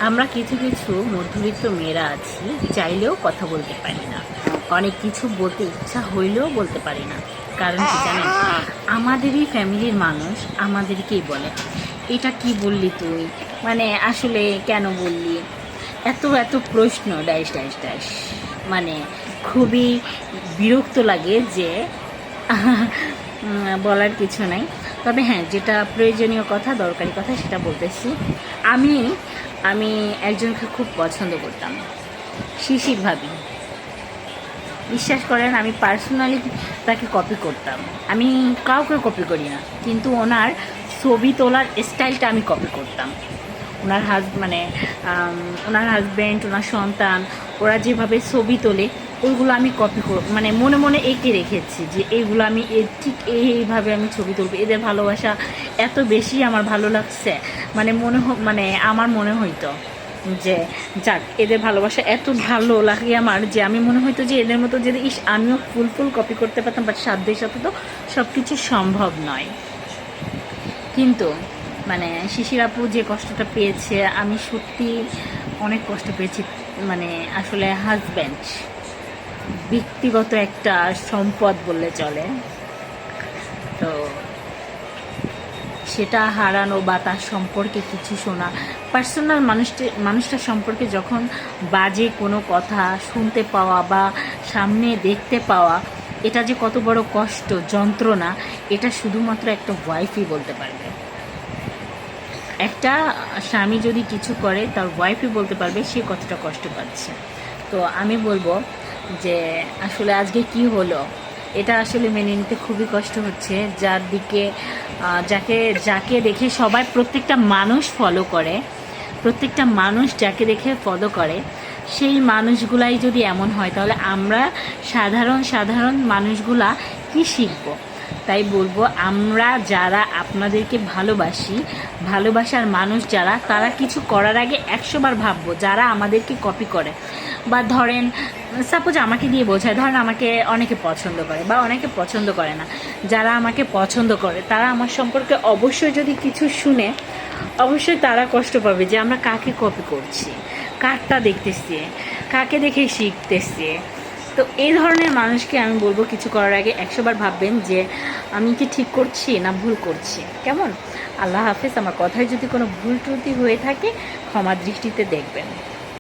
আমরা কিছু কিছু মধ্যবিত্ত মেয়েরা আছি, চাইলেও কথা বলতে পারি না। অনেক কিছু বলতে ইচ্ছা হইলেও বলতে পারি না। কারণ কি জানেন, আমাদেরই ফ্যামিলির মানুষ আমাদেরকেই বলে, এটা কি বললি তুই, মানে আসলে কেন বললি, এত এত প্রশ্ন, ড্যাশ ড্যাশ ড্যাশ। মানে খুবই বিরক্ত লাগে যে বলার কিছু নাই। তবে হ্যাঁ, যেটা প্রয়োজনীয় কথা, দরকারি কথা, সেটা বলতেছি। আমি আমি একজনকে খুব পছন্দ করতাম, শিশির ভাবি। বিশ্বাস করেন, আমি পার্সোনালি তাকে কপি করতাম। আমি কাউকে কপি করি না, কিন্তু ওনার ছবি তোলার স্টাইলটা আমি কপি করতাম। ওনার ওনার হাজব্যান্ড, ওনার সন্তান, ওরা যেভাবে ছবি তোলে, ওইগুলো আমি কপি মানে মনে মনে এঁকে রেখেছি যে এইগুলো আমি ঠিক এইভাবে আমি ছবি তুলব। এদের ভালোবাসা এত বেশি আমার ভালো লাগছে, মানে আমার মনে হইতো যে যাক, এদের ভালোবাসা এত ভালো লাগে আমার, যে আমি মনে হইতো যে এদের মতো যদি আমিও ফুল কপি করতে পারতাম, বাট সাধ্যের সাথে তো সব কিছু সম্ভব নয়। কিন্তু মানে শিশির আপু যে কষ্টটা পেয়েছে, আমি সত্যি অনেক কষ্ট পেয়েছি। মানে আসলে হাজব্যান্ড ব্যক্তিগত একটা সম্পদ বললে চলে, তো সেটা হারানো বা তার সম্পর্কে কিছু শোনা, পার্সোনাল মানুষটা সম্পর্কে যখন বাজে কোনো কথা শুনতে পাওয়া বা সামনে দেখতে পাওয়া, এটা যে কত বড় কষ্ট, যন্ত্রণা, এটা শুধুমাত্র একটা ওয়াইফই বলতে পারবে। একটা স্বামী যদি কিছু করে, তার ওয়াইফই বলতে পারবে সে কতটা কষ্ট পাচ্ছে। তো আমি বলবো যে আসলে আজকে কি হলো, এটা আসলে মেনে নিতে খুবই কষ্ট হচ্ছে। যার দিকে যাকে যাকে দেখে সবাই, প্রত্যেকটা মানুষ ফলো করে, প্রত্যেকটা মানুষ যাকে দেখে ফলো করে, সেই মানুষগুলাই যদি এমন হয়, তাহলে আমরা সাধারণ মানুষগুলা কি শিখবো? তাই বলবো, আমরা যারা আপনাদেরকে ভালোবাসি, ভালোবাসার মানুষ যারা, তারা কিছু করার আগে 100 বার ভাববো। যারা আমাদেরকে কপি করে, বা ধরেন সাপোজ আমাকে দিয়ে বোঝায়, ধরেন আমাকে অনেকে পছন্দ করে বা অনেকে পছন্দ করে না, যারা আমাকে পছন্দ করে তারা আমার সম্পর্কে অবশ্যই যদি কিছু শুনে, অবশ্যই তারা কষ্ট পাবে যে আমরা কাকে কপি করছি, কারটা দেখতেছি, কাকে দেখে শিখতেছি। তো এই ধরনের মানুষকে আমি বলবো, কিছু করার আগে 100 বার ভাববেন যে আমি কি ঠিক করছি না ভুল করছি। কেমন? আল্লাহ হাফেজ। আমার কথায় যদি কোনো ভুল ত্রুটি হয়ে থাকে, ক্ষমা দৃষ্টিতে দেখবেন।